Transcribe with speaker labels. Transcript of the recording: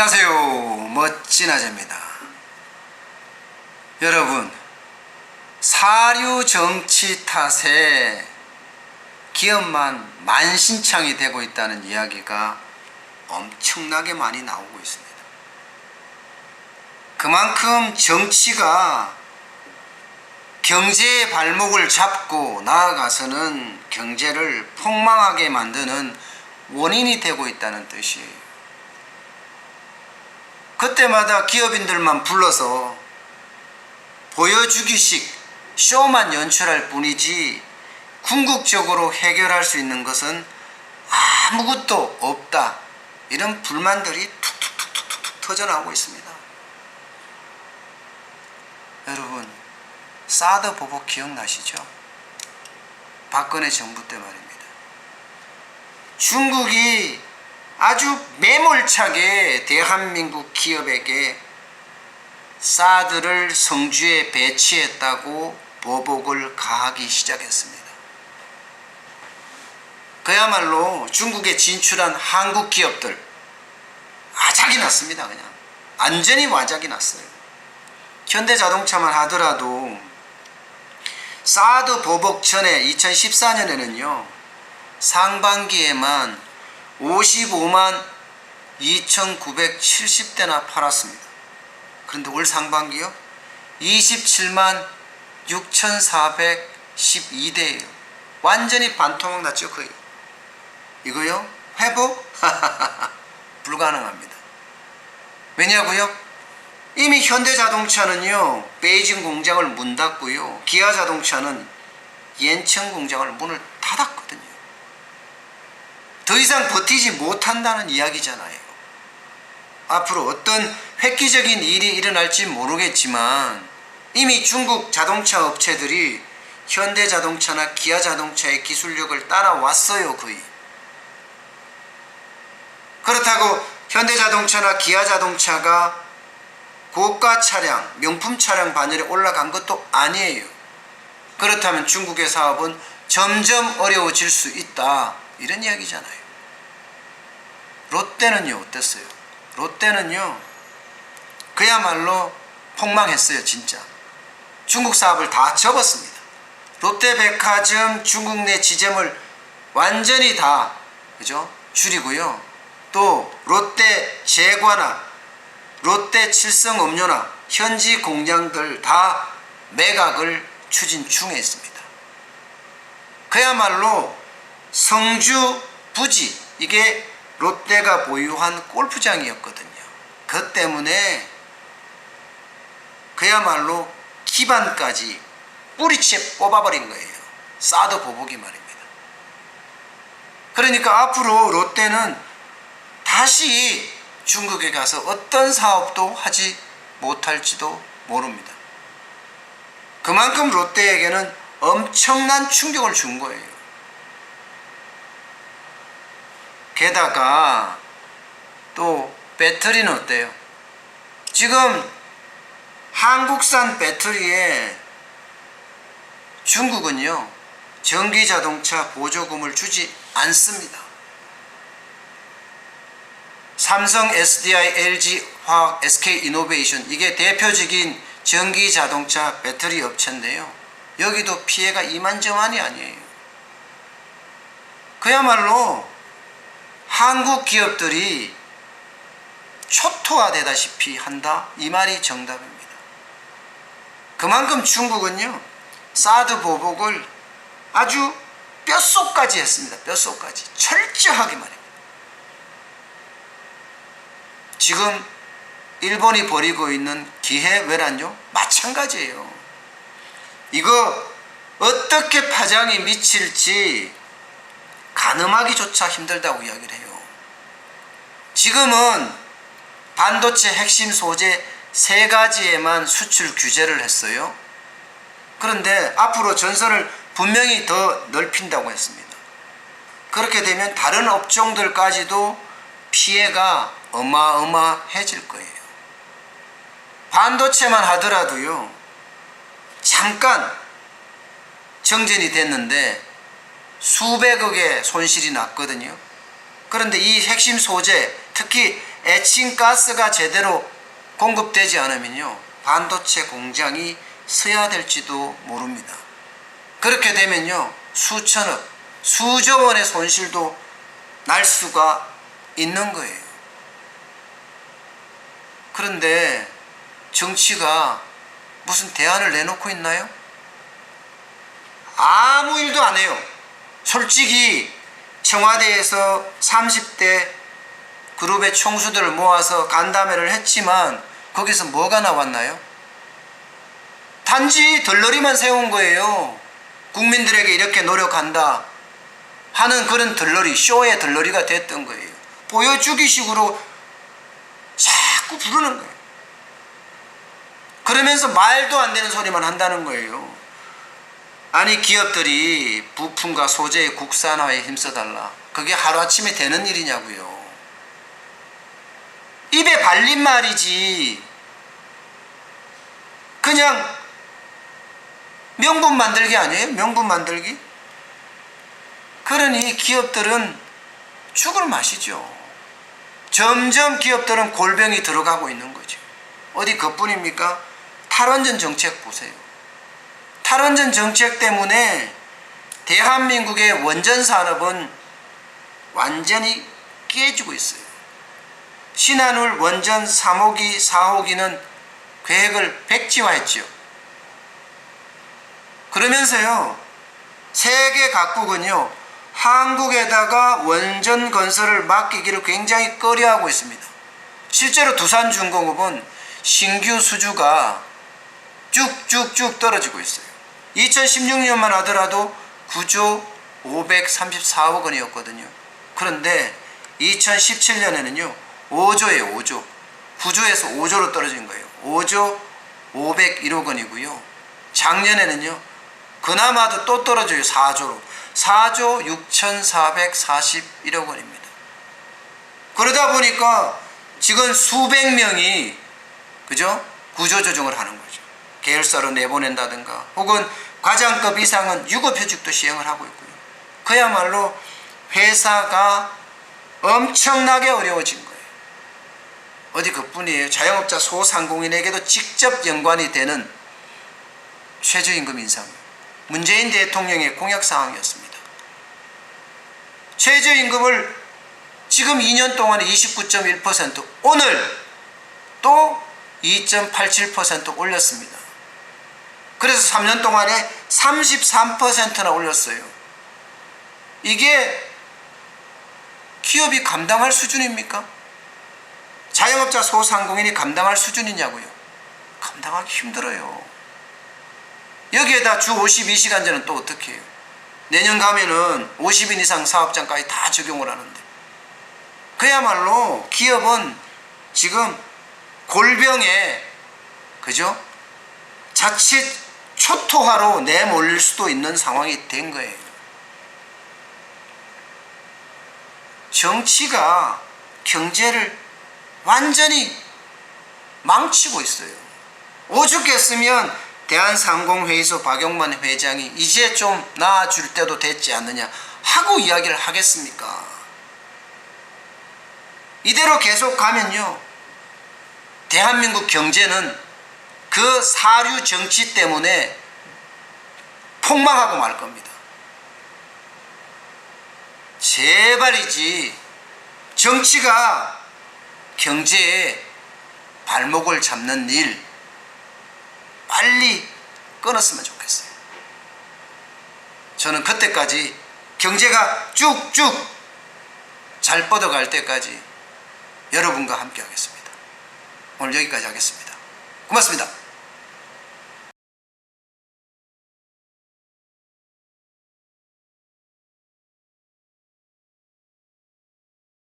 Speaker 1: 안녕하세요. 멋진 아재입니다. 여러분, 사료 정치 탓에 기업만 만신창이 되고 있다는 이야기가 엄청나게 많이 나오고 있습니다. 그만큼 정치가 경제의 발목을 잡고 나아가서는 경제를 폭망하게 만드는 원인이 되고 있다는 뜻이에요. 그때마다 기업인들만 불러서 보여주기식 쇼만 연출할 뿐이지 궁극적으로 해결할 수 있는 것은 아무것도 없다, 이런 불만들이 툭툭툭툭 터져나오고 있습니다. 여러분, 사드 보복 기억나시죠? 박근혜 정부 때 말입니다. 중국이 아주 매몰차게 대한민국 기업에게 사드를 성주에 배치했다고 보복을 가하기 시작했습니다. 그야말로 중국에 진출한 한국 기업들 와작이 났습니다. 그냥 완전히 와작이 났어요. 현대자동차만 하더라도 사드 보복 전에 2014년에는요 상반기에만 55만 2,970대나 팔았습니다. 그런데 올 상반기요 27만 6,412대예요. 완전히 반토막 났죠. 거의. 이거요 회복? 불가능합니다. 왜냐고요? 이미 현대자동차는요 베이징 공장을 문 닫고요 기아자동차는 옌청 공장을 문을 닫았거든요. 더 이상 버티지 못한다는 이야기잖아요. 앞으로 어떤 획기적인 일이 일어날지 모르겠지만 이미 중국 자동차 업체들이 현대자동차나 기아자동차의 기술력을 따라왔어요. 거의. 그렇다고 현대자동차나 기아자동차가 고가 차량, 명품 차량 반열에 올라간 것도 아니에요. 그렇다면 중국의 사업은 점점 어려워질 수 있다, 이런 이야기잖아요. 롯데는요 어땠어요? 롯데는요 그야말로 폭망했어요. 진짜 중국 사업을 다 접었습니다. 롯데백화점 중국 내 지점을 완전히 다 그죠 줄이고요, 또 롯데 제과나 롯데 칠성음료나 현지 공장들 다 매각을 추진 중에 있습니다. 그야말로 성주 부지, 이게 롯데가 보유한 골프장이었거든요. 그 때문에 그야말로 기반까지 뿌리채 뽑아버린 거예요. 사드 보복이 말입니다. 그러니까 앞으로 롯데는 다시 중국에 가서 어떤 사업도 하지 못할지도 모릅니다. 그만큼 롯데에게는 엄청난 충격을 준 거예요. 게다가 또 배터리는 어때요? 지금 한국산 배터리에 중국은요 전기자동차 보조금을 주지 않습니다. 삼성, SDI, LG 화학, SK이노베이션, 이게 대표적인 전기자동차 배터리 업체인데요, 여기도 피해가 이만저만이 아니에요. 그야말로 한국 기업들이 초토화되다시피 한다, 이 말이 정답입니다. 그만큼 중국은요 사드 보복을 아주 뼛속까지 했습니다. 뼛속까지 철저하게 말입니다. 지금 일본이 벌이고 있는 기해외란요 마찬가지예요. 이거 어떻게 파장이 미칠지 가늠하기조차 힘들다고 이야기를 해요. 지금은 반도체 핵심 소재 3가지에만 수출 규제를 했어요. 그런데 앞으로 전선을 분명히 더 넓힌다고 했습니다. 그렇게 되면 다른 업종들까지도 피해가 어마어마해질 거예요. 반도체만 하더라도요 잠깐 정전이 됐는데 수백억의 손실이 났거든요. 그런데 이 핵심 소재, 특히 에칭가스가 제대로 공급되지 않으면요, 반도체 공장이 서야 될지도 모릅니다. 그렇게 되면요, 수천억, 수조 원의 손실도 날 수가 있는 거예요. 그런데 정치가 무슨 대안을 내놓고 있나요? 아무 일도 안 해요. 솔직히 청와대에서 30대 그룹의 총수들을 모아서 간담회를 했지만 거기서 뭐가 나왔나요? 단지 덜러리만 세운 거예요. 국민들에게 이렇게 노력한다 하는 그런 덜러리, 쇼의 덜러리가 됐던 거예요. 보여주기식으로 자꾸 부르는 거예요. 그러면서 말도 안 되는 소리만 한다는 거예요. 아니, 기업들이 부품과 소재의 국산화에 힘써달라. 그게 하루아침에 되는 일이냐고요. 입에 발린 말이지. 그냥 명분 만들기 아니에요? 명분 만들기? 그러니 기업들은 죽을 맛이죠. 점점 기업들은 골병이 들어가고 있는 거죠. 어디 그뿐입니까? 탈원전 정책 보세요. 탈원전 정책 때문에 대한민국의 원전 산업은 완전히 깨지고 있어요. 신한울 원전 3호기, 4호기는 계획을 백지화했죠. 그러면서요, 세계 각국은요, 한국에다가 원전 건설을 맡기기를 굉장히 꺼려하고 있습니다. 실제로 두산중공업은 신규 수주가 쭉쭉쭉 떨어지고 있어요. 2016년만 하더라도 9조 534억 원이었거든요. 그런데 2017년에는요 5조예요. 5조. 9조에서 5조로 떨어진 거예요. 5조 501억 원이고요. 작년에는요 그나마도 또 떨어져요. 4조로. 4조 6,441억 원입니다. 그러다 보니까 지금 수백 명이 그죠? 구조조정을 하는 거죠. 계열사로 내보낸다든가 혹은 과장급 이상은 유급휴직도 시행을 하고 있고요. 그야말로 회사가 엄청나게 어려워진 거예요. 어디 그뿐이에요. 자영업자 소상공인에게도 직접 연관이 되는 최저임금 인상, 문재인 대통령의 공약사항이었습니다. 최저임금을 지금 2년 동안에 29.1%, 오늘 또 2.87% 올렸습니다. 그래서 3년 동안에 33%나 올렸어요. 이게 기업이 감당할 수준입니까? 자영업자 소상공인이 감당할 수준이냐고요? 감당하기 힘들어요. 여기에다 주 52시간제는 또 어떻게 해요? 내년 가면은 50인 이상 사업장까지 다 적용을 하는데, 그야말로 기업은 지금 골병에 그죠? 자칫 초토화로 내몰릴 수도 있는 상황이 된 거예요. 정치가 경제를 완전히 망치고 있어요. 오죽했으면 대한상공회의소 박용만 회장이 이제 좀 나아줄 때도 됐지 않느냐 하고 이야기를 하겠습니까? 이대로 계속 가면요 대한민국 경제는 그 사류 정치 때문에 폭망하고 말 겁니다. 제발이지 정치가 경제에 발목을 잡는 일 빨리 끊었으면 좋겠어요. 저는 그때까지 경제가 쭉쭉 잘 뻗어갈 때까지 여러분과 함께 하겠습니다. 오늘 여기까지 하겠습니다. 고맙습니다.